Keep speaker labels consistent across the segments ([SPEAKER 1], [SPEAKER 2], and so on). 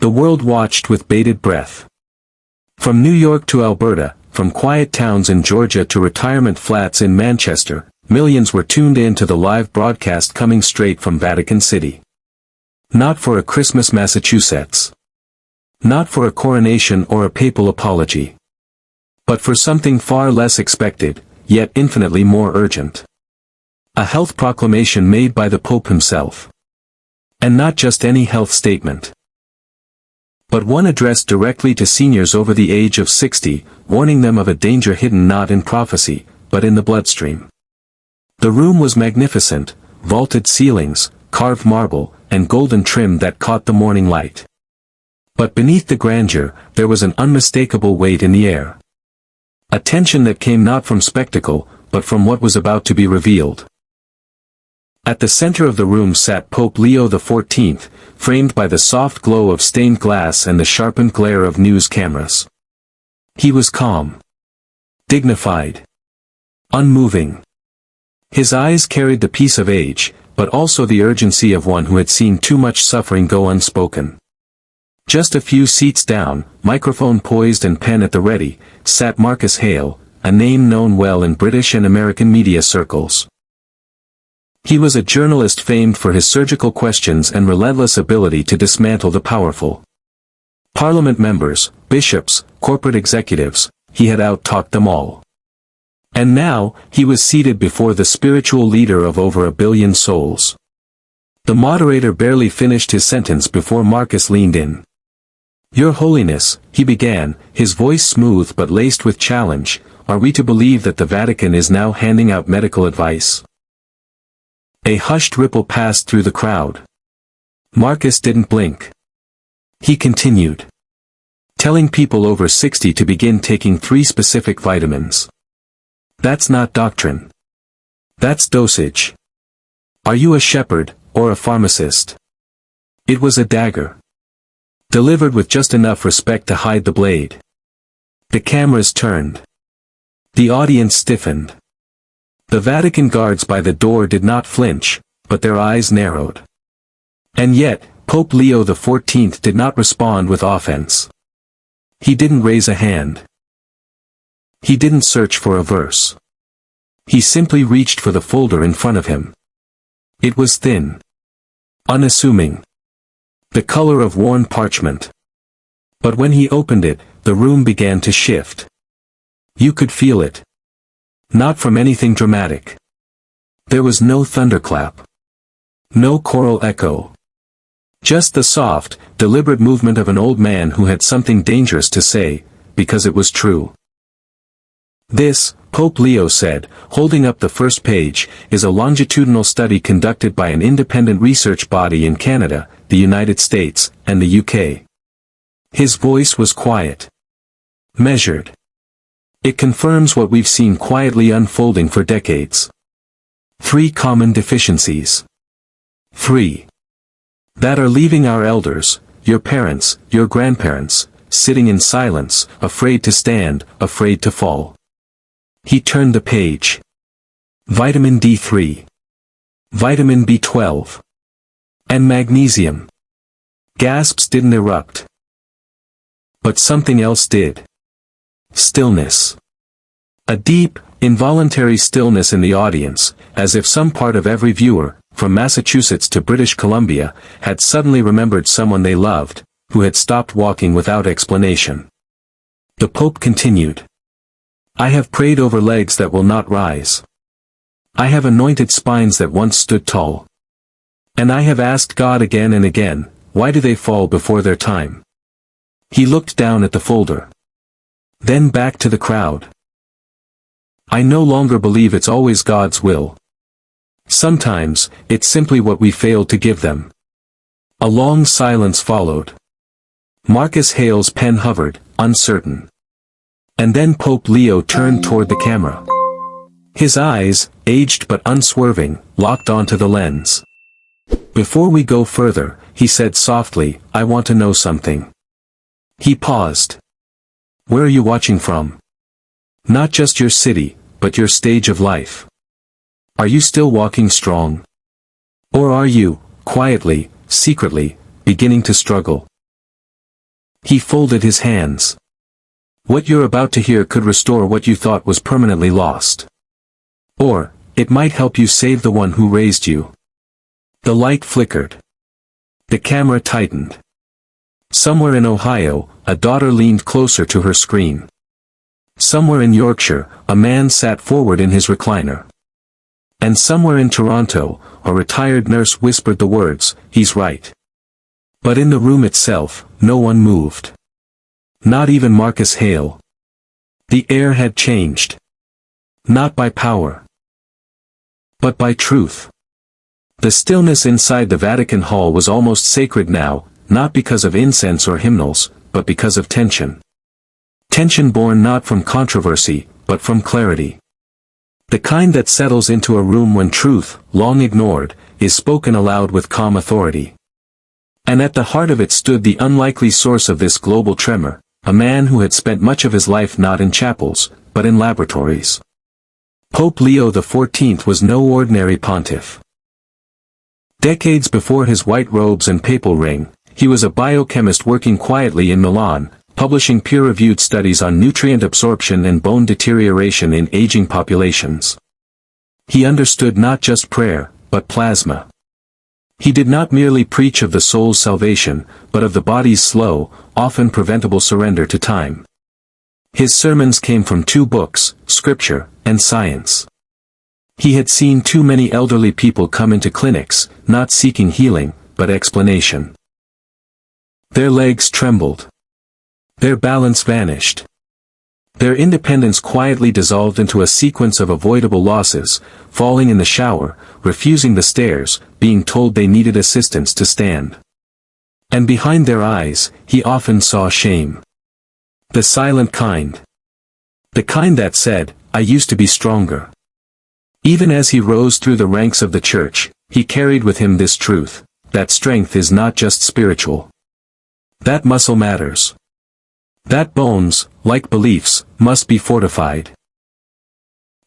[SPEAKER 1] The world watched with bated breath. From New York to Alberta, from quiet towns in Georgia to retirement flats in Manchester, millions were tuned in to the live broadcast coming straight from Vatican City. Not for a Christmas Massachusetts. Not for a coronation or a papal apology. But for something far less expected, yet infinitely more urgent. A health proclamation made by the Pope himself. And not just any health statement, but one addressed directly to seniors over the age of 60, warning them of a danger hidden not in prophecy, but in the bloodstream. The room was magnificent, vaulted ceilings, carved marble, and golden trim that caught the morning light. But beneath the grandeur, there was an unmistakable weight in the air. A tension that came not from spectacle, but from what was about to be revealed. At the center of the room sat Pope Leo XIV, framed by the soft glow of stained glass and the sharpened glare of news cameras. He was calm. Dignified. Unmoving. His eyes carried the peace of age, but also the urgency of one who had seen too much suffering go unspoken. Just a few seats down, microphone poised and pen at the ready, sat Marcus Hale, a name known well in British and American media circles. He was a journalist famed for his surgical questions and relentless ability to dismantle the powerful. Parliament members, bishops, corporate executives, he had out-talked them all. And now, he was seated before the spiritual leader of over 1 billion souls. The moderator barely finished his sentence before Marcus leaned in. "Your Holiness," he began, his voice smooth but laced with challenge, "are we to believe that the Vatican is now handing out medical advice?" A hushed ripple passed through the crowd. Marcus didn't blink. He continued. "Telling people over 60 to begin taking 3 specific vitamins. That's not doctrine. That's dosage. Are you a shepherd, or a pharmacist?" It was a dagger. Delivered with just enough respect to hide the blade. The cameras turned. The audience stiffened. The Vatican guards by the door did not flinch, but their eyes narrowed. And yet, Pope Leo XIV did not respond with offense. He didn't raise a hand. He didn't search for a verse. He simply reached for the folder in front of him. It was thin. Unassuming. The color of worn parchment. But when he opened it, the room began to shift. You could feel it. Not from anything dramatic. There was no thunderclap. No choral echo. Just the soft, deliberate movement of an old man who had something dangerous to say, because it was true. "This," Pope Leo said, holding up the first page, "is a longitudinal study conducted by an independent research body in Canada, the United States, and the UK. His voice was quiet. Measured. It confirms what we've seen quietly unfolding for decades. 3 common deficiencies. 3. That are leaving our elders, your parents, your grandparents, sitting in silence, afraid to stand, afraid to fall." He turned the page. Vitamin D3. Vitamin B12. And magnesium. Gasps didn't erupt. But something else did. Stillness. A deep, involuntary stillness in the audience, as if some part of every viewer, from Massachusetts to British Columbia, had suddenly remembered someone they loved, who had stopped walking without explanation. The Pope continued. "I have prayed over legs that will not rise. I have anointed spines that once stood tall. And I have asked God again and again, why do they fall before their time?" He looked down at the folder. Then back to the crowd. "I no longer believe it's always God's will. Sometimes, it's simply what we failed to give them." A long silence followed. Marcus Hale's pen hovered, uncertain. And then Pope Leo turned toward the camera. His eyes, aged but unswerving, locked onto the lens. "Before we go further," he said softly, "I want to know something." He paused. "Where are you watching from? Not just your city, but your stage of life. Are you still walking strong? Or are you, quietly, secretly, beginning to struggle?" He folded his hands. What you're about to hear could restore what you thought was permanently lost. Or, it might help you save the one who raised you. The light flickered. The camera tightened. Somewhere in Ohio, a daughter leaned closer to her screen. Somewhere in Yorkshire, a man sat forward in his recliner. And somewhere in Toronto, a retired nurse whispered the words, "He's right." But in the room itself, no one moved. Not even Marcus Hale. The air had changed. Not by power, but by truth. The stillness inside the Vatican hall was almost sacred now, not because of incense or hymnals, but because of tension. Tension born not from controversy, but from clarity. The kind that settles into a room when truth, long ignored, is spoken aloud with calm authority. And at the heart of it stood the unlikely source of this global tremor, a man who had spent much of his life not in chapels, but in laboratories. Pope Leo XIV was no ordinary pontiff. Decades before his white robes and papal ring, he was a biochemist working quietly in Milan, publishing peer-reviewed studies on nutrient absorption and bone deterioration in aging populations. He understood not just prayer, but plasma. He did not merely preach of the soul's salvation, but of the body's slow, often preventable surrender to time. His sermons came from two books, Scripture and Science. He had seen too many elderly people come into clinics, not seeking healing, but explanation. Their legs trembled. Their balance vanished. Their independence quietly dissolved into a sequence of avoidable losses, falling in the shower, refusing the stairs, being told they needed assistance to stand. And behind their eyes, he often saw shame. The silent kind. The kind that said, "I used to be stronger." Even as he rose through the ranks of the church, he carried with him this truth, that strength is not just spiritual. That muscle matters. That bones, like beliefs, must be fortified.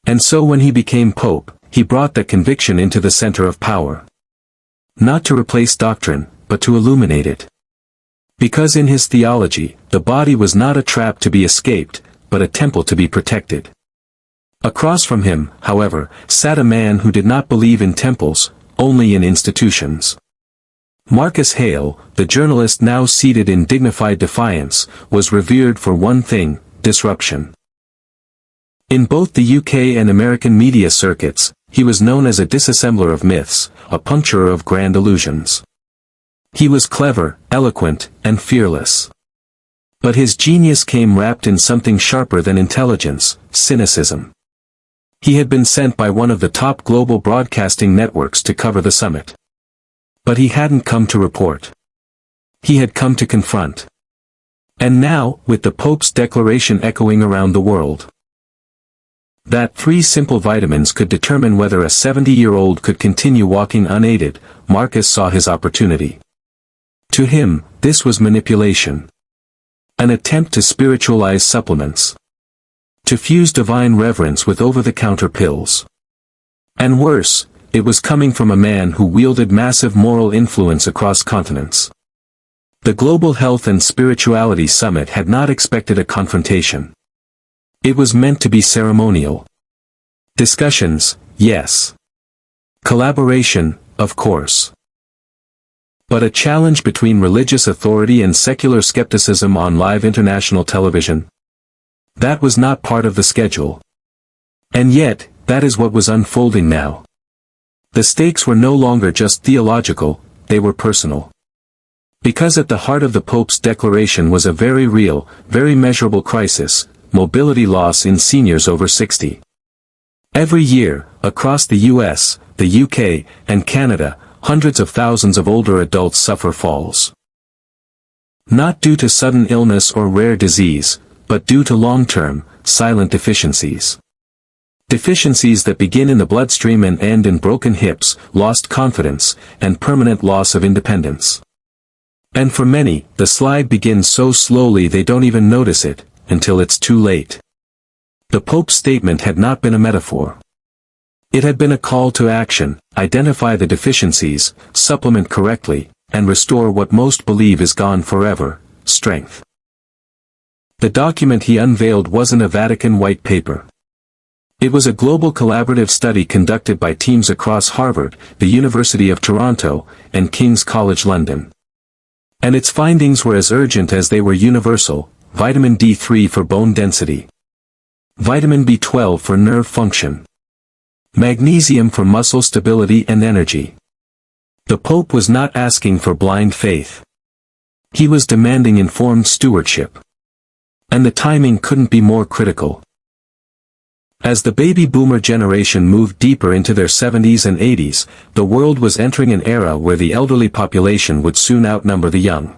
[SPEAKER 1] And so when he became pope, he brought that conviction into the center of power. Not to replace doctrine, but to illuminate it. Because in his theology, the body was not a trap to be escaped, but a temple to be protected. Across from him, however, sat a man who did not believe in temples, only in institutions. Marcus Hale, the journalist now seated in dignified defiance, was revered for one thing, disruption. In both the UK and American media circuits, he was known as a disassembler of myths, a puncturer of grand illusions. He was clever, eloquent, and fearless. But his genius came wrapped in something sharper than intelligence, cynicism. He had been sent by one of the top global broadcasting networks to cover the summit. But he hadn't come to report. He had come to confront. And now, with the Pope's declaration echoing around the world, that 3 simple vitamins could determine whether a 70-year-old could continue walking unaided, Marcus saw his opportunity. To him, this was manipulation. An attempt to spiritualize supplements. To fuse divine reverence with over-the-counter pills. And worse, it was coming from a man who wielded massive moral influence across continents. The Global Health and Spirituality Summit had not expected a confrontation. It was meant to be ceremonial. Discussions, yes. Collaboration, of course. But a challenge between religious authority and secular skepticism on live international television? That was not part of the schedule. And yet, that is what was unfolding now. The stakes were no longer just theological, they were personal. Because at the heart of the Pope's declaration was a very real, very measurable crisis, mobility loss in seniors over 60. Every year, across the US, the UK, and Canada, hundreds of thousands of older adults suffer falls. Not due to sudden illness or rare disease, but due to long-term, silent deficiencies. Deficiencies that begin in the bloodstream and end in broken hips, lost confidence, and permanent loss of independence. And for many, the slide begins so slowly they don't even notice it, until it's too late. The Pope's statement had not been a metaphor. It had been a call to action, identify the deficiencies, supplement correctly, and restore what most believe is gone forever, strength. The document he unveiled wasn't a Vatican white paper. It was a global collaborative study conducted by teams across Harvard, the University of Toronto, and King's College London. And its findings were as urgent as they were universal: vitamin D3 for bone density, vitamin B12 for nerve function, magnesium for muscle stability and energy. The Pope was not asking for blind faith. He was demanding informed stewardship. And the timing couldn't be more critical. As the baby boomer generation moved deeper into their 70s and 80s, the world was entering an era where the elderly population would soon outnumber the young.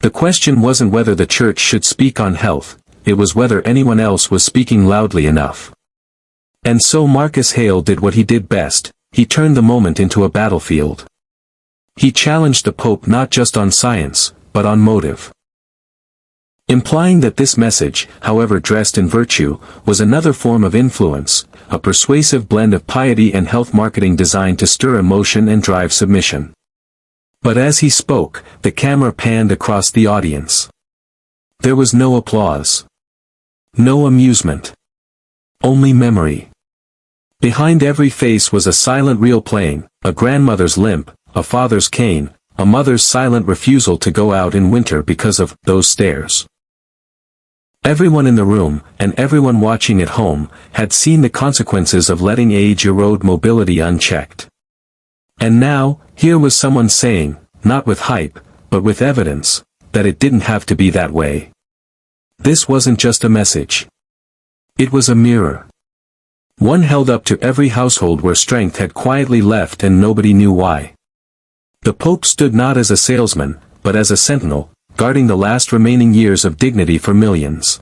[SPEAKER 1] The question wasn't whether the church should speak on health, it was whether anyone else was speaking loudly enough. And so Marcus Hale did what he did best: he turned the moment into a battlefield. He challenged the Pope not just on science, but on motive. Implying that this message, however dressed in virtue, was another form of influence, a persuasive blend of piety and health marketing designed to stir emotion and drive submission. But as he spoke, the camera panned across the audience. There was no applause. No amusement. Only memory. Behind every face was a silent reel playing: a grandmother's limp, a father's cane, a mother's silent refusal to go out in winter because of those stairs. Everyone in the room, and everyone watching at home, had seen the consequences of letting age erode mobility unchecked. And now, here was someone saying, not with hype, but with evidence, that it didn't have to be that way. This wasn't just a message. It was a mirror. One held up to every household where strength had quietly left and nobody knew why. The Pope stood not as a salesman, but as a sentinel, guarding the last remaining years of dignity for millions.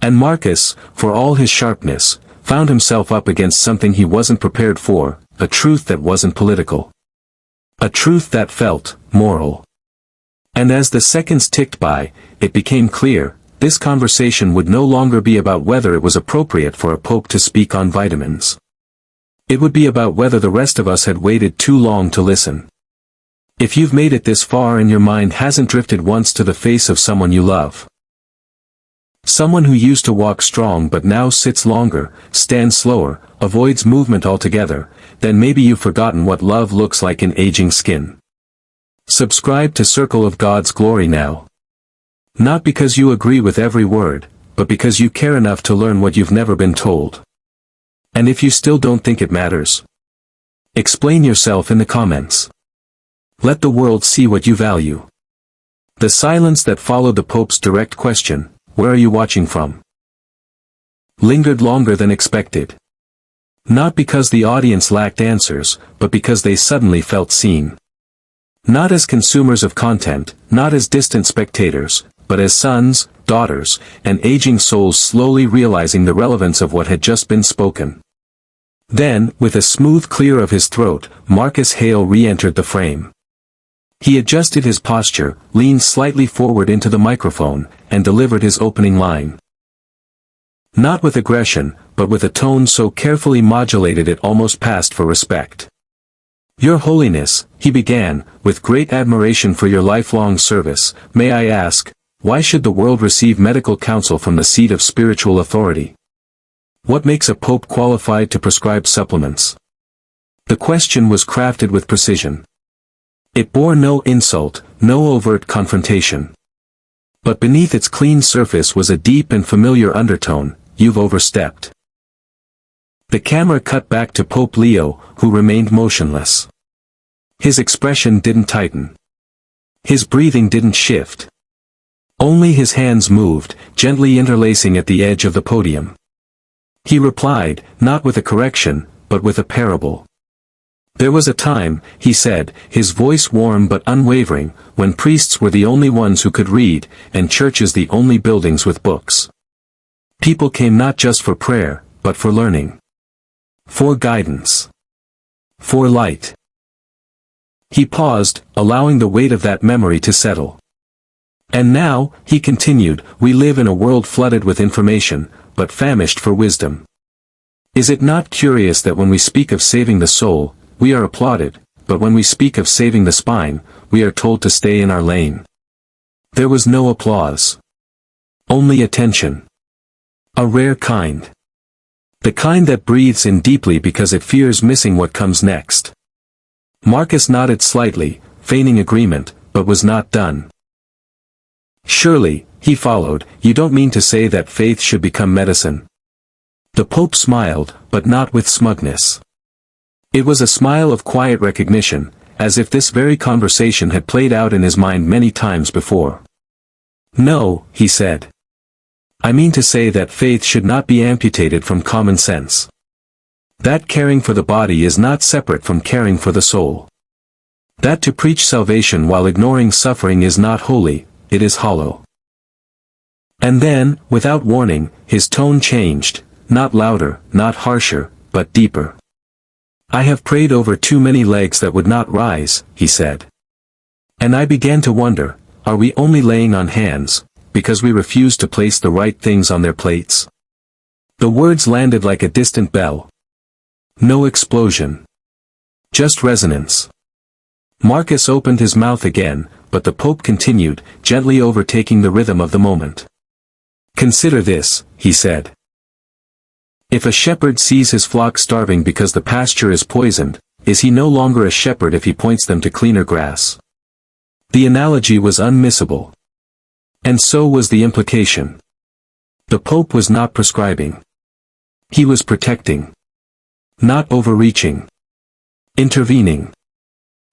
[SPEAKER 1] And Marcus, for all his sharpness, found himself up against something he wasn't prepared for: a truth that wasn't political. A truth that felt moral. And as the seconds ticked by, it became clear: this conversation would no longer be about whether it was appropriate for a pope to speak on vitamins. It would be about whether the rest of us had waited too long to listen. If you've made it this far and your mind hasn't drifted once to the face of someone you love, someone who used to walk strong but now sits longer, stands slower, avoids movement altogether, then maybe you've forgotten what love looks like in aging skin. Subscribe to Circle of God's Glory now. Not because you agree with every word, but because you care enough to learn what you've never been told. And if you still don't think it matters, explain yourself in the comments. Let the world see what you value. The silence that followed the Pope's direct question, "Where are you watching from?" lingered longer than expected. Not because the audience lacked answers, but because they suddenly felt seen. Not as consumers of content, not as distant spectators, but as sons, daughters, and aging souls slowly realizing the relevance of what had just been spoken. Then, with a smooth clear of his throat, Marcus Hale re-entered the frame. He adjusted his posture, leaned slightly forward into the microphone, and delivered his opening line. Not with aggression, but with a tone so carefully modulated it almost passed for respect. "Your Holiness," he began, "with great admiration for your lifelong service, may I ask, why should the world receive medical counsel from the seat of spiritual authority? What makes a pope qualified to prescribe supplements?" The question was crafted with precision. It bore no insult, no overt confrontation. But beneath its clean surface was a deep and familiar undertone: "You've overstepped." The camera cut back to Pope Leo, who remained motionless. His expression didn't tighten. His breathing didn't shift. Only his hands moved, gently interlacing at the edge of the podium. He replied, not with a correction, but with a parable. "There was a time," he said, his voice warm but unwavering, "when priests were the only ones who could read, and churches the only buildings with books. People came not just for prayer, but for learning. For guidance. For light." He paused, allowing the weight of that memory to settle. "And now," he continued, "we live in a world flooded with information, but famished for wisdom. Is it not curious that when we speak of saving the soul, we are applauded, but when we speak of saving the spine, we are told to stay in our lane?" There was no applause. only attention. A rare kind. The kind that breathes in deeply because it fears missing what comes next. Marcus nodded slightly, feigning agreement, but was not done. Surely, he followed, you don't mean to say that faith should become medicine. The Pope smiled, but not with smugness. It was a smile of quiet recognition, as if this very conversation had played out in his mind many times before. No, he said. I mean to say that faith should not be amputated from common sense. That caring for the body is not separate from caring for the soul. That to preach salvation while ignoring suffering is not holy, it is hollow. And then, without warning, his tone changed, not louder, not harsher, but deeper. I have prayed over too many legs that would not rise, he said. And I began to wonder, are we only laying on hands, because we refuse to place the right things on their plates? The words landed like a distant bell. No explosion. Just resonance. Marcus opened his mouth again, but the Pope continued, gently overtaking the rhythm of the moment. Consider this, he said. If a shepherd sees his flock starving because the pasture is poisoned, is he no longer a shepherd if he points them to cleaner grass? The analogy was unmissable. And so was the implication. The Pope was not prescribing. He was protecting. Not overreaching. Intervening.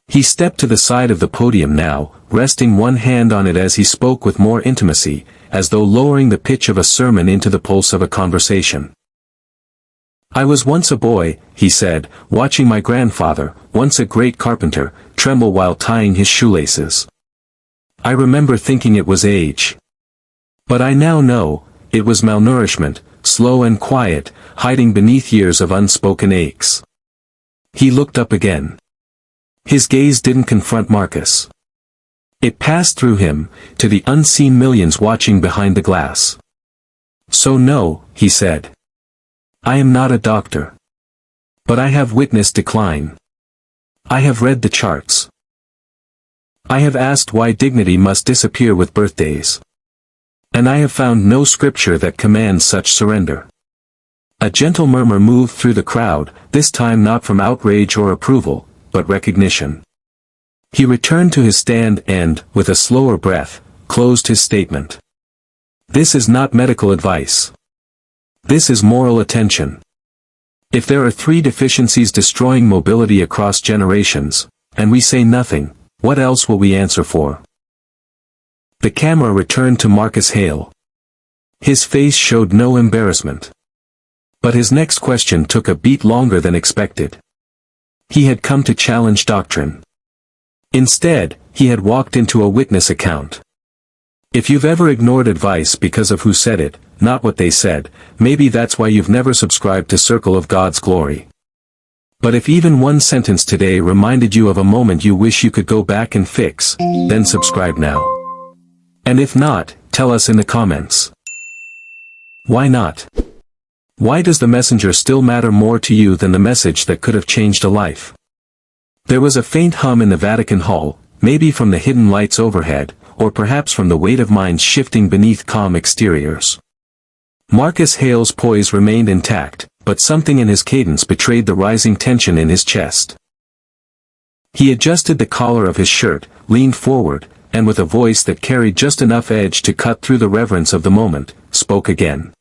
[SPEAKER 1] He stepped to the side of the podium now, resting one hand on it as he spoke with more intimacy, as though lowering the pitch of a sermon into the pulse of a conversation. I was once a boy, he said, watching my grandfather, once a great carpenter, tremble while tying his shoelaces. I remember thinking it was age. But I now know, it was malnourishment, slow and quiet, hiding beneath years of unspoken aches. He looked up again. His gaze didn't confront Marcus. It passed through him, to the unseen millions watching behind the glass. So no, he said. I am not a doctor. But I have witnessed decline. I have read the charts. I have asked why dignity must disappear with birthdays. And I have found no scripture that commands such surrender. A gentle murmur moved through the crowd, this time not from outrage or approval, but recognition. He returned to his stand and, with a slower breath, closed his statement. This is not medical advice. This is moral attention. If there are 3 deficiencies destroying mobility across generations, and we say nothing, what else will we answer for? The camera returned to Marcus Hale. His face showed no embarrassment. But his next question took a beat longer than expected. He had come to challenge doctrine. Instead, he had walked into a witness account. If you've ever ignored advice because of who said it, not what they said, maybe that's why you've never subscribed to Circle of God's Glory. But if even one sentence today reminded you of a moment you wish you could go back and fix, then subscribe now. And if not, tell us in the comments. Why not? Why does the messenger still matter more to you than the message that could have changed a life? There was a faint hum in the Vatican hall, maybe from the hidden lights overhead, or perhaps from the weight of minds shifting beneath calm exteriors. Marcus Hale's poise remained intact, but something in his cadence betrayed the rising tension in his chest. He adjusted the collar of his shirt, leaned forward, and with a voice that carried just enough edge to cut through the reverence of the moment, spoke again.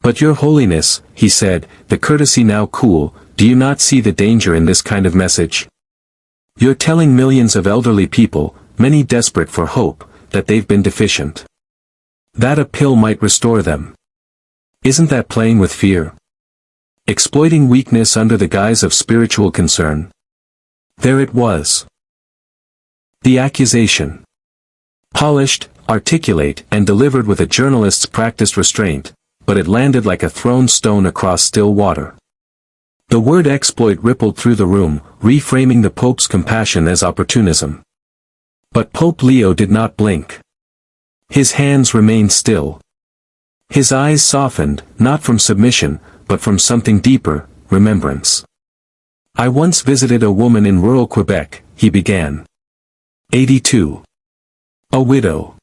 [SPEAKER 1] But Your Holiness, he said, the courtesy now cool, do you not see the danger in this kind of message? You're telling millions of elderly people, many desperate for hope, that they've been deficient. That a pill might restore them. Isn't that playing with fear? Exploiting weakness under the guise of spiritual concern? There it was. The accusation. Polished, articulate, and delivered with a journalist's practiced restraint, but it landed like a thrown stone across still water. The word exploit rippled through the room, reframing the Pope's compassion as opportunism. But Pope Leo did not blink. His hands remained still. His eyes softened, not from submission, but from something deeper, remembrance. I once visited a woman in rural Quebec, he began. 82. A widow.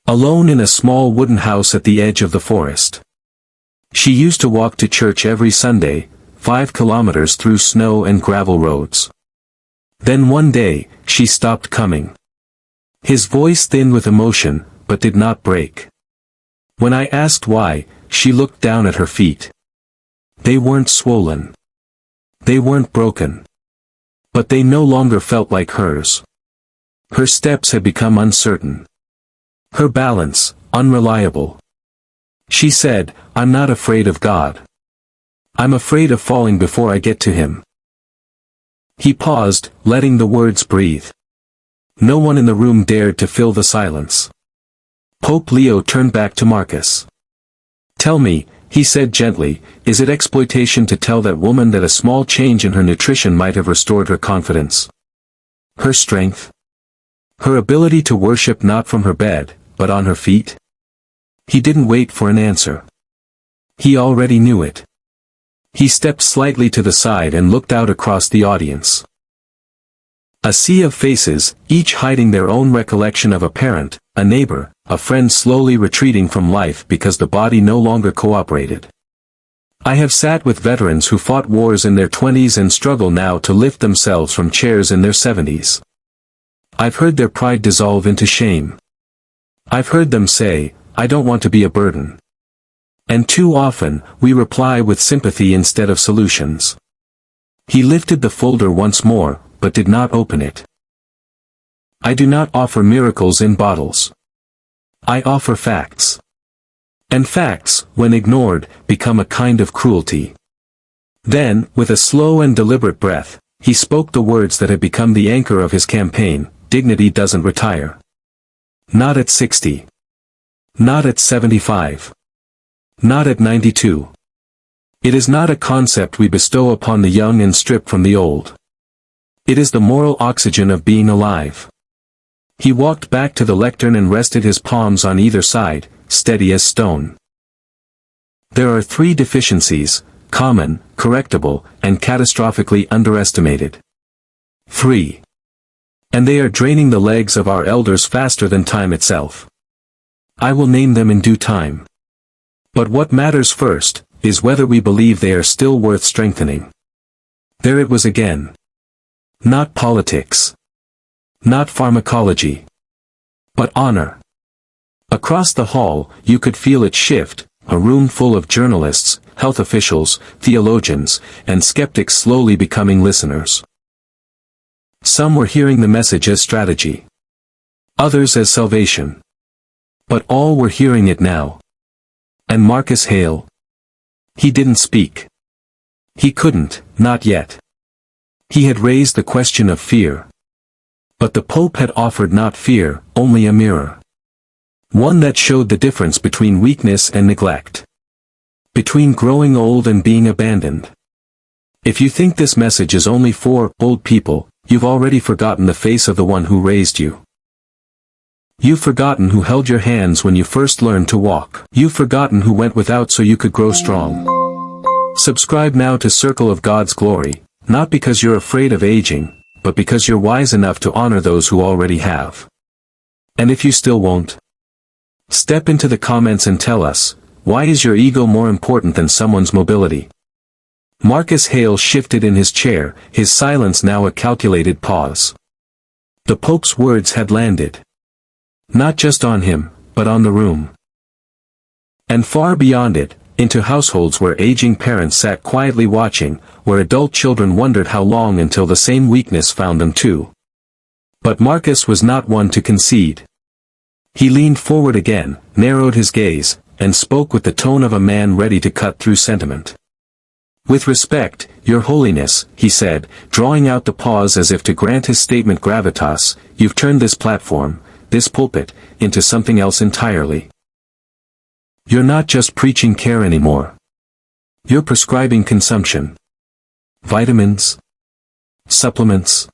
[SPEAKER 1] Alone in a small wooden house at the edge of the forest. She used to walk to church every Sunday, 5 kilometers through snow and gravel roads. Then one day, she stopped coming. His voice thinned with emotion, but did not break. When I asked why, she looked down at her feet. They weren't swollen. They weren't broken. But they no longer felt like hers. Her steps had become uncertain. Her balance, unreliable. She said, "I'm not afraid of God. I'm afraid of falling before I get to Him." He paused, letting the words breathe. No one in the room dared to fill the silence. Pope Leo turned back to Marcus. "Tell me," he said gently, "is it exploitation to tell that woman that a small change in her nutrition might have restored her confidence? Her strength? Her ability to worship not from her bed, but on her feet?" He didn't wait for an answer. He already knew it. He stepped slightly to the side and looked out across the audience. A sea of faces, each hiding their own recollection of a parent, a neighbor, a friend slowly retreating from life because the body no longer cooperated. I have sat with veterans who fought wars in their 20s and struggle now to lift themselves from chairs in their 70s. I've heard their pride dissolve into shame. I've heard them say, "I don't want to be a burden." And too often, we reply with sympathy instead of solutions. He lifted the folder once more, but did not open it. "I do not offer miracles in bottles. I offer facts. And facts, when ignored, become a kind of cruelty." Then, with a slow and deliberate breath, he spoke the words that had become the anchor of his campaign: dignity doesn't retire. Not at 60. Not at 75. Not at 92. It is not a concept we bestow upon the young and strip from the old. It is the moral oxygen of being alive. He walked back to the lectern and rested his palms on either side, steady as stone. There are 3 deficiencies: common, correctable, and catastrophically underestimated. 3. And they are draining the legs of our elders faster than time itself. I will name them in due time. But what matters first, is whether we believe they are still worth strengthening. There it was again. Not politics. Not pharmacology. But honor. Across the hall, you could feel it shift, a room full of journalists, health officials, theologians, and skeptics slowly becoming listeners. Some were hearing the message as strategy. Others as salvation. But all were hearing it now. And Marcus Hale? He didn't speak. He couldn't, not yet. He had raised the question of fear. But the Pope had offered not fear, only a mirror. One that showed the difference between weakness and neglect. Between growing old and being abandoned. If you think this message is only for old people, you've already forgotten the face of the one who raised you. You've forgotten who held your hands when you first learned to walk. You've forgotten who went without so you could grow strong. Subscribe now to Circle of God's Glory, not because you're afraid of aging, but because you're wise enough to honor those who already have. And if you still won't, step into the comments and tell us, why is your ego more important than someone's mobility? Marcus Hale shifted in his chair, his silence now a calculated pause. The Pope's words had landed. Not just on him, but on the room. And far beyond it, into households where aging parents sat quietly watching, where adult children wondered how long until the same weakness found them too. But Marcus was not one to concede. He leaned forward again, narrowed his gaze, and spoke with the tone of a man ready to cut through sentiment. "With respect, Your Holiness," he said, drawing out the pause as if to grant his statement gravitas, "you've turned this platform, this pulpit, into something else entirely. You're not just preaching care anymore. You're prescribing consumption. Vitamins? Supplements?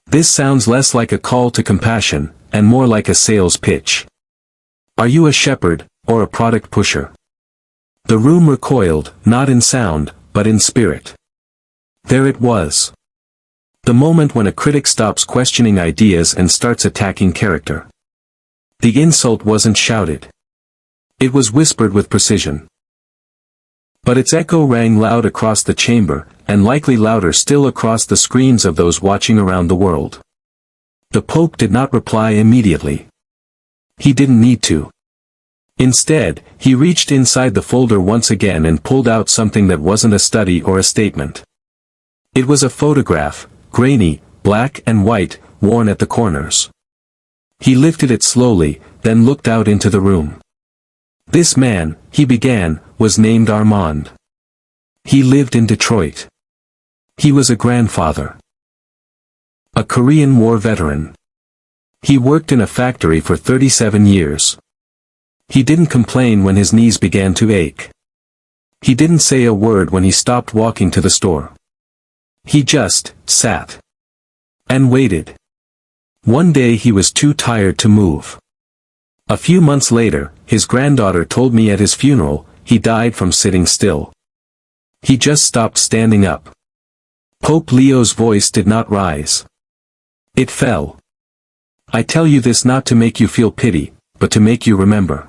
[SPEAKER 1] This sounds less like a call to compassion, and more like a sales pitch. Are you a shepherd, or a product pusher?" The room recoiled, not in sound, but in spirit. There it was. The moment when a critic stops questioning ideas and starts attacking character. The insult wasn't shouted. It was whispered with precision. But its echo rang loud across the chamber, and likely louder still across the screens of those watching around the world. The Pope did not reply immediately. He didn't need to. Instead, he reached inside the folder once again and pulled out something that wasn't a study or a statement. It was a photograph, grainy, black and white, worn at the corners. He lifted it slowly, then looked out into the room. This man, he began, was named Armand. He lived in Detroit. He was a grandfather. A Korean War veteran. He worked in a factory for 37 years. He didn't complain when his knees began to ache. He didn't say a word when he stopped walking to the store. He just sat and waited. One day he was too tired to move. A few months later, his granddaughter told me at his funeral, he died from sitting still. He just stopped standing up. Pope Leo's voice did not rise. It fell. I tell you this not to make you feel pity, but to make you remember.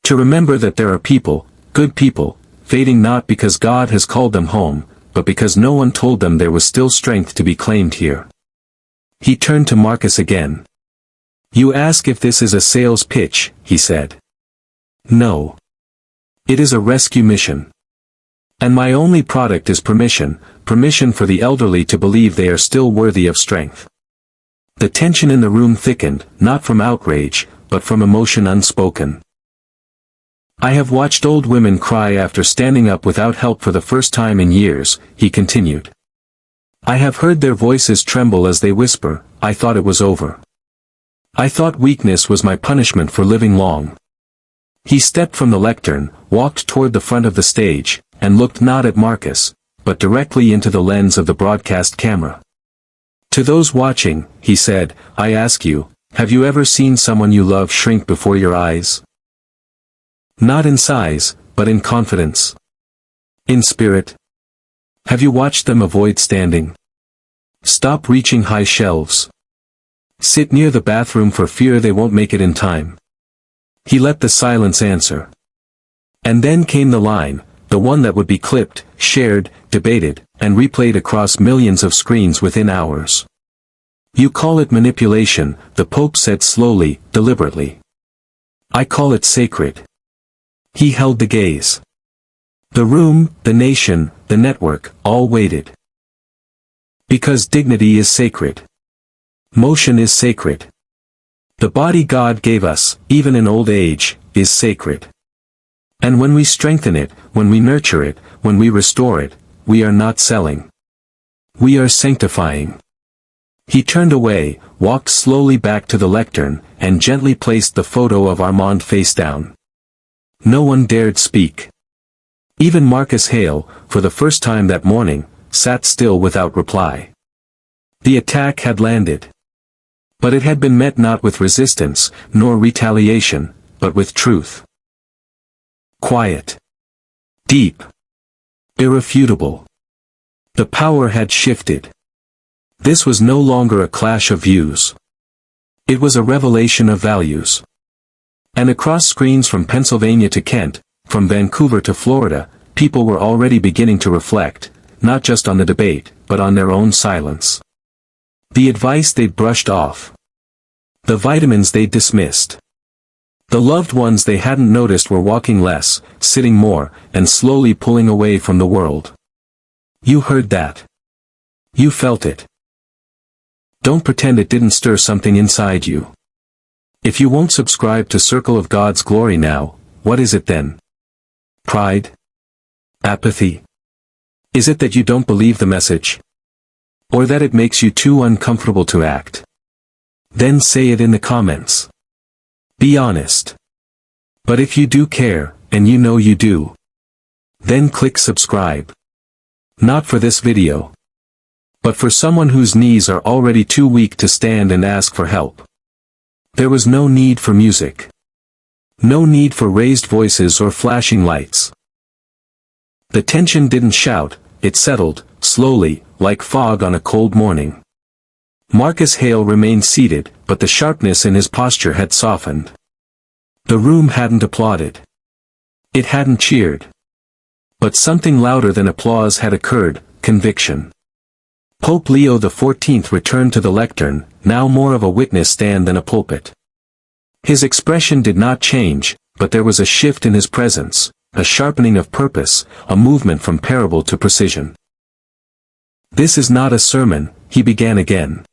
[SPEAKER 1] To remember that there are people, good people, fading not because God has called them home, but because no one told them there was still strength to be claimed here. He turned to Marcus again. You ask if this is a sales pitch, he said. No. It is a rescue mission. And my only product is permission for the elderly to believe they are still worthy of strength. The tension in the room thickened, not from outrage, but from emotion unspoken. I have watched old women cry after standing up without help for the first time in years, he continued. I have heard their voices tremble as they whisper, I thought it was over. I thought weakness was my punishment for living long. He stepped from the lectern, walked toward the front of the stage, and looked not at Marcus, but directly into the lens of the broadcast camera. To those watching, he said, I ask you, have you ever seen someone you love shrink before your eyes? Not in size, but in confidence. In spirit. Have you watched them avoid standing? Stop reaching high shelves. Sit near the bathroom for fear they won't make it in time. He let the silence answer. And then came the line, the one that would be clipped, shared, debated, and replayed across millions of screens within hours. You call it manipulation, the Pope said slowly, deliberately. I call it sacred. He held the gaze. The room, the nation, the network, all waited. Because dignity is sacred. Motion is sacred. The body God gave us, even in old age, is sacred. And when we strengthen it, when we nurture it, when we restore it, we are not selling. We are sanctifying. He turned away, walked slowly back to the lectern, and gently placed the photo of Armand face down. No one dared speak. Even Marcus Hale, for the first time that morning, sat still without reply. The attack had landed. But it had been met not with resistance, nor retaliation, but with truth. Quiet. Deep. Irrefutable. The power had shifted. This was no longer a clash of views. It was a revelation of values. And across screens from Pennsylvania to Kent, from Vancouver to Florida, people were already beginning to reflect, not just on the debate, but on their own silence. The advice they'd brushed off. The vitamins they'd dismissed. The loved ones they hadn't noticed were walking less, sitting more, and slowly pulling away from the world. You heard that. You felt it. Don't pretend it didn't stir something inside you. If you won't subscribe to Circle of God's Glory now, what is it then? Pride? Apathy? Is it that you don't believe the message? Or that it makes you too uncomfortable to act? Then say it in the comments. Be honest. But if you do care, and you know you do, then click subscribe. Not for this video. But for someone whose knees are already too weak to stand and ask for help. There was no need for music. No need for raised voices or flashing lights. The tension didn't shout, it settled, slowly, like fog on a cold morning. Marcus Hale remained seated, but the sharpness in his posture had softened. The room hadn't applauded. It hadn't cheered. But something louder than applause had occurred: conviction. Pope Leo XIV returned to the lectern, now more of a witness stand than a pulpit. His expression did not change, but there was a shift in his presence, a sharpening of purpose, a movement from parable to precision. "This is not a sermon," he began again.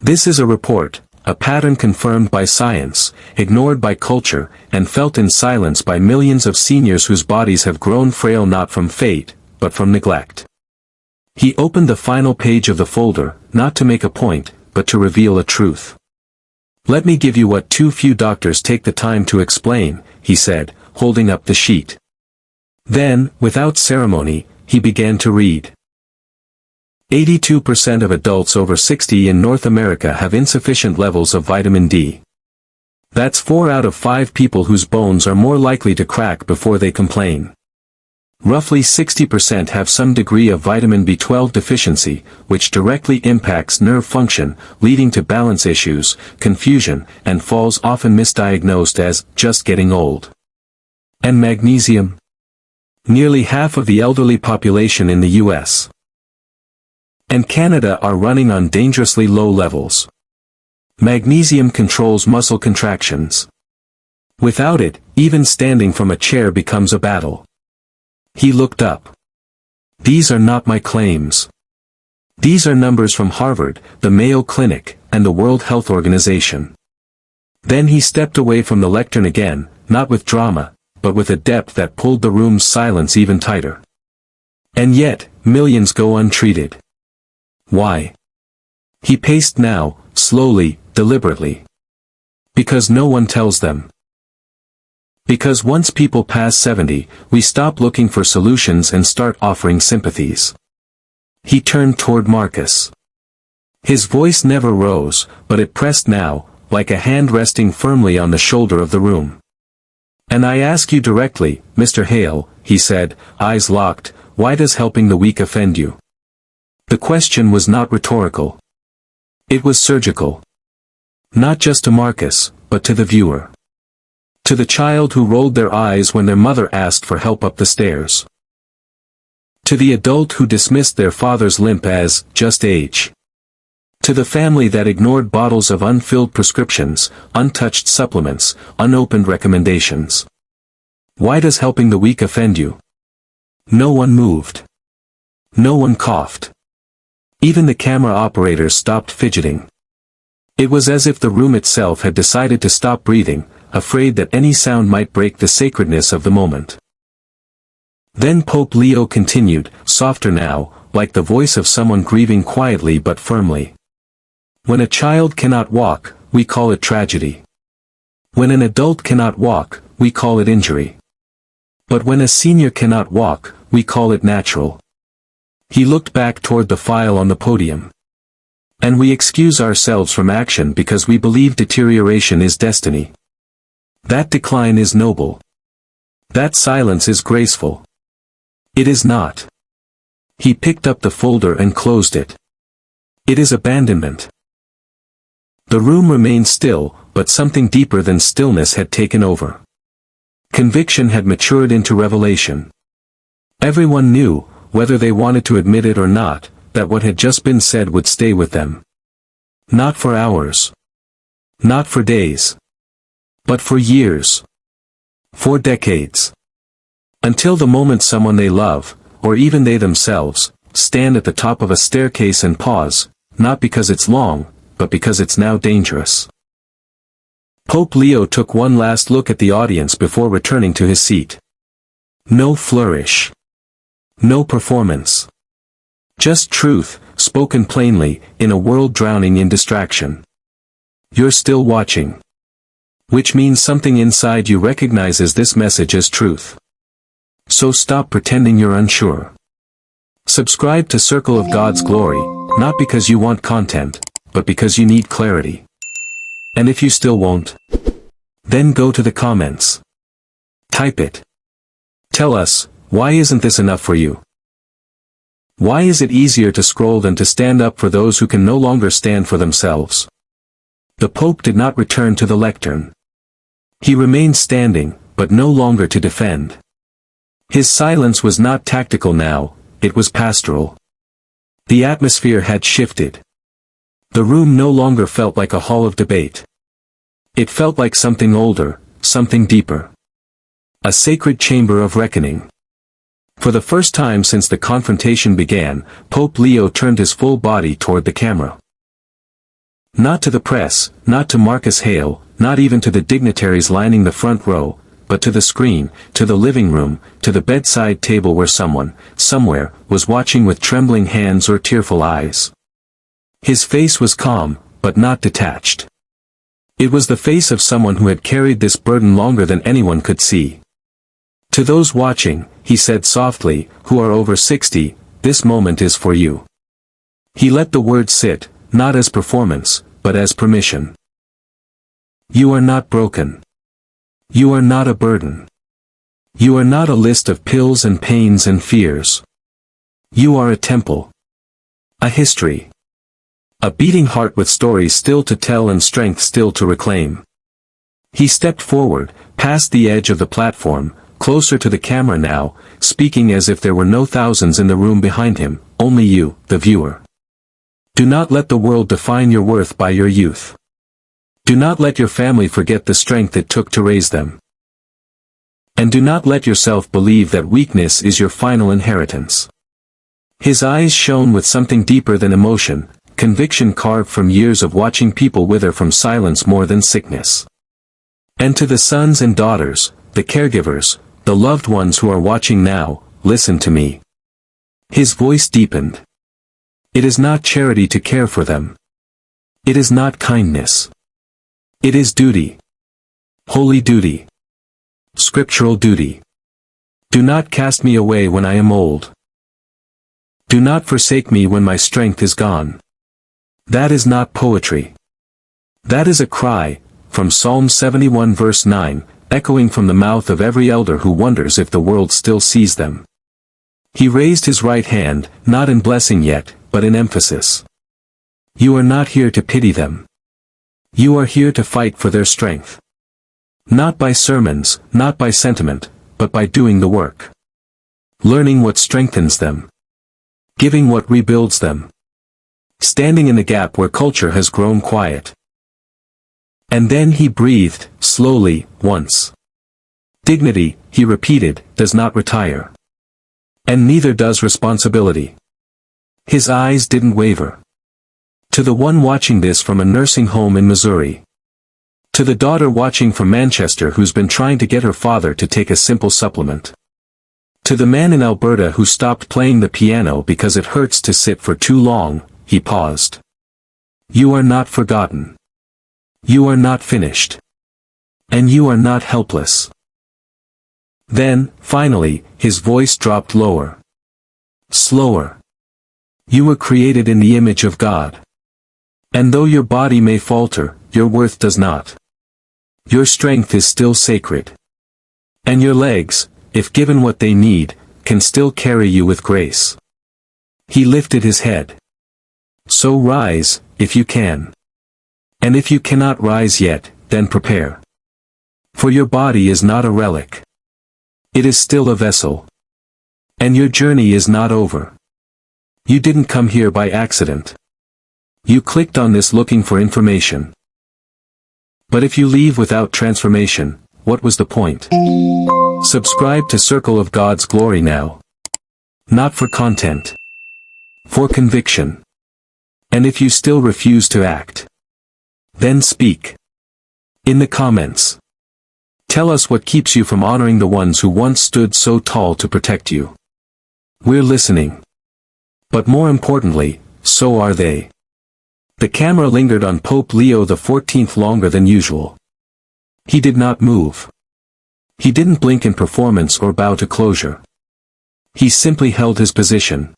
[SPEAKER 1] "This is a report, a pattern confirmed by science, ignored by culture, and felt in silence by millions of seniors whose bodies have grown frail not from fate, but from neglect." He opened the final page of the folder, not to make a point, but to reveal a truth. "Let me give you what too few doctors take the time to explain," he said, holding up the sheet. Then, without ceremony, he began to read. 82% of adults over 60 in North America have insufficient levels of vitamin D. That's 4 out of 5 people whose bones are more likely to crack before they complain. Roughly 60% have some degree of vitamin B12 deficiency, which directly impacts nerve function, leading to balance issues, confusion, and falls often misdiagnosed as just getting old. And magnesium? Nearly half of the elderly population in the US and Canada are running on dangerously low levels. Magnesium controls muscle contractions. Without it, even standing from a chair becomes a battle. He looked up. "These are not my claims. These are numbers from Harvard, the Mayo Clinic, and the World Health Organization." Then he stepped away from the lectern again, not with drama, but with a depth that pulled the room's silence even tighter. "And yet, millions go untreated. Why?" He paced now, slowly, deliberately. "Because no one tells them. Because once people pass 70, we stop looking for solutions and start offering sympathies." He turned toward Marcus. His voice never rose, but it pressed now, like a hand resting firmly on the shoulder of the room. "And I ask you directly, Mr. Hale," he said, eyes locked, "why does helping the weak offend you?" The question was not rhetorical. It was surgical. Not just to Marcus, but to the viewer. To the child who rolled their eyes when their mother asked for help up the stairs. To the adult who dismissed their father's limp as just age. To the family that ignored bottles of unfilled prescriptions, untouched supplements, unopened recommendations. Why does helping the weak offend you? No one moved. No one coughed. Even the camera operators stopped fidgeting. It was as if the room itself had decided to stop breathing, afraid that any sound might break the sacredness of the moment. Then Pope Leo continued, softer now, like the voice of someone grieving quietly but firmly. "When a child cannot walk, we call it tragedy. When an adult cannot walk, we call it injury. But when a senior cannot walk, we call it natural." He looked back toward the file on the podium. "And we excuse ourselves from action because we believe deterioration is destiny. That decline is noble. That silence is graceful. It is not." He picked up the folder and closed it. "It is abandonment." The room remained still, but something deeper than stillness had taken over. Conviction had matured into revelation. Everyone knew, whether they wanted to admit it or not, that what had just been said would stay with them. Not for hours. Not for days. But for years. For decades. Until the moment someone they love, or even they themselves, stand at the top of a staircase and pause, not because it's long, but because it's now dangerous. Pope Leo took one last look at the audience before returning to his seat. No flourish. No performance. Just truth, spoken plainly, in a world drowning in distraction. You're still watching. Which means something inside you recognizes this message as truth. So stop pretending you're unsure. Subscribe to Circle of God's Glory, not because you want content, but because you need clarity. And if you still won't, then go to the comments. Type it. Tell us, why isn't this enough for you? Why is it easier to scroll than to stand up for those who can no longer stand for themselves? The Pope did not return to the lectern. He remained standing, but no longer to defend. His silence was not tactical now, it was pastoral. The atmosphere had shifted. The room no longer felt like a hall of debate. It felt like something older, something deeper. A sacred chamber of reckoning. For the first time since the confrontation began, Pope Leo turned his full body toward the camera. Not to the press, not to Marcus Hale, not even to the dignitaries lining the front row, but to the screen, to the living room, to the bedside table where someone, somewhere, was watching with trembling hands or tearful eyes. His face was calm, but not detached. It was the face of someone who had carried this burden longer than anyone could see. To those watching, he said softly, who are over 60, this moment is for you. He let the words sit, not as performance, but as permission. You are not broken. You are not a burden. You are not a list of pills and pains and fears. You are a temple. A history. A beating heart with stories still to tell and strength still to reclaim. He stepped forward, past the edge of the platform, closer to the camera now, speaking as if there were no thousands in the room behind him, only you, the viewer. Do not let the world define your worth by your youth. Do not let your family forget the strength it took to raise them. And do not let yourself believe that weakness is your final inheritance. His eyes shone with something deeper than emotion, conviction carved from years of watching people wither from silence more than sickness. And to the sons and daughters, the caregivers, the loved ones who are watching now, listen to me. His voice deepened. It is not charity to care for them. It is not kindness. It is duty. Holy duty. Scriptural duty. Do not cast me away when I am old. Do not forsake me when my strength is gone. That is not poetry. That is a cry, from Psalm 71 verse 9, echoing from the mouth of every elder who wonders if the world still sees them. He raised his right hand, not in blessing yet, but in emphasis. You are not here to pity them. You are here to fight for their strength. Not by sermons, not by sentiment, but by doing the work. Learning what strengthens them. Giving what rebuilds them. Standing in the gap where culture has grown quiet. And then he breathed, slowly, once. Dignity, he repeated, does not retire. And neither does responsibility. His eyes didn't waver. To the one watching this from a nursing home in Missouri. To the daughter watching from Manchester who's been trying to get her father to take a simple supplement. To the man in Alberta who stopped playing the piano because it hurts to sit for too long, he paused. You are not forgotten. You are not finished. And you are not helpless. Then, finally, his voice dropped lower. Slower. You were created in the image of God. And though your body may falter, your worth does not. Your strength is still sacred. And your legs, if given what they need, can still carry you with grace. He lifted his head. So rise, if you can. And if you cannot rise yet, then prepare. For your body is not a relic. It is still a vessel. And your journey is not over. You didn't come here by accident. You clicked on this looking for information. But if you leave without transformation, what was the point? Subscribe to Circle of God's Glory now. Not for content. For conviction. And if you still refuse to act, then speak. In the comments. Tell us what keeps you from honoring the ones who once stood so tall to protect you. We're listening. But more importantly, so are they. The camera lingered on Pope Leo XIV longer than usual. He did not move. He didn't blink in performance or bow to closure. He simply held his position.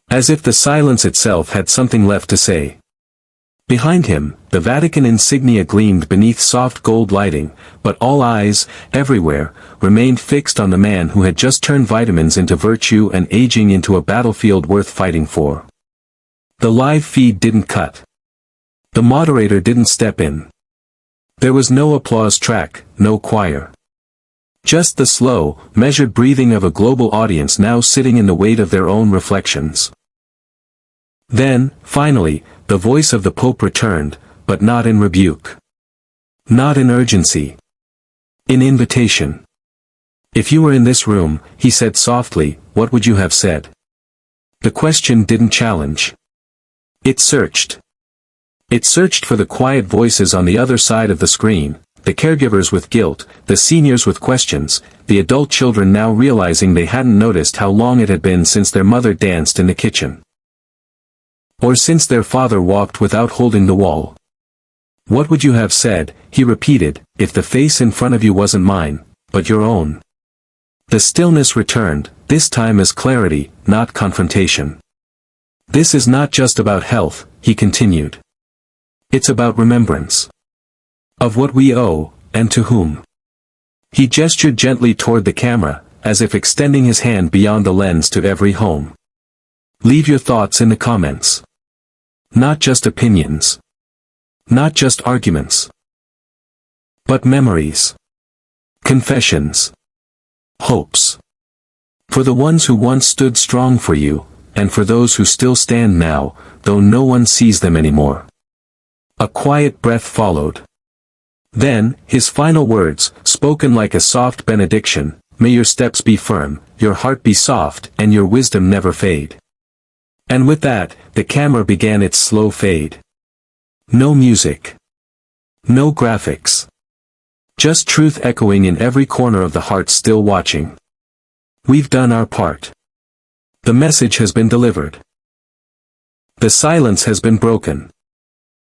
[SPEAKER 1] As if the silence itself had something left to say. Behind him, the Vatican insignia gleamed beneath soft gold lighting, but all eyes, everywhere, remained fixed on the man who had just turned vitamins into virtue and aging into a battlefield worth fighting for. The live feed didn't cut. The moderator didn't step in. There was no applause track, no choir. Just the slow, measured breathing of a global audience now sitting in the weight of their own reflections. Then, finally, the voice of the Pope returned, but not in rebuke. Not in urgency. In invitation. If you were in this room, he said softly, what would you have said? The question didn't challenge. It searched. It searched for the quiet voices on the other side of the screen, the caregivers with guilt, the seniors with questions, the adult children now realizing they hadn't noticed how long it had been since their mother danced in the kitchen. Or since their father walked without holding the wall. What would you have said, he repeated, if the face in front of you wasn't mine, but your own? The stillness returned, this time as clarity, not confrontation. This is not just about health, he continued. It's about remembrance. Of what we owe, and to whom. He gestured gently toward the camera, as if extending his hand beyond the lens to every home. Leave your thoughts in the comments. Not just opinions. Not just arguments. But memories. Confessions. Hopes. For the ones who once stood strong for you, and for those who still stand now, though no one sees them anymore. A quiet breath followed. Then, his final words, spoken like a soft benediction, may your steps be firm, your heart be soft, and your wisdom never fade. And with that, the camera began its slow fade. No music. No graphics. Just truth echoing in every corner of the heart still watching. We've done our part. The message has been delivered. The silence has been broken.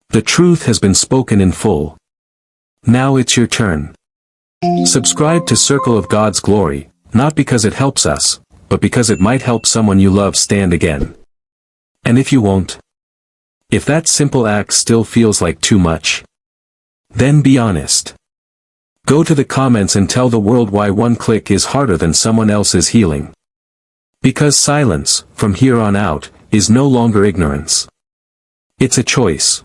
[SPEAKER 1] The truth has been spoken in full. Now it's your turn. Subscribe to Circle of God's Glory, not because it helps us, but because it might help someone you love stand again. And if you won't? If that simple act still feels like too much? Then be honest. Go to the comments and tell the world why one click is harder than someone else's healing. Because silence, from here on out, is no longer ignorance. It's a choice.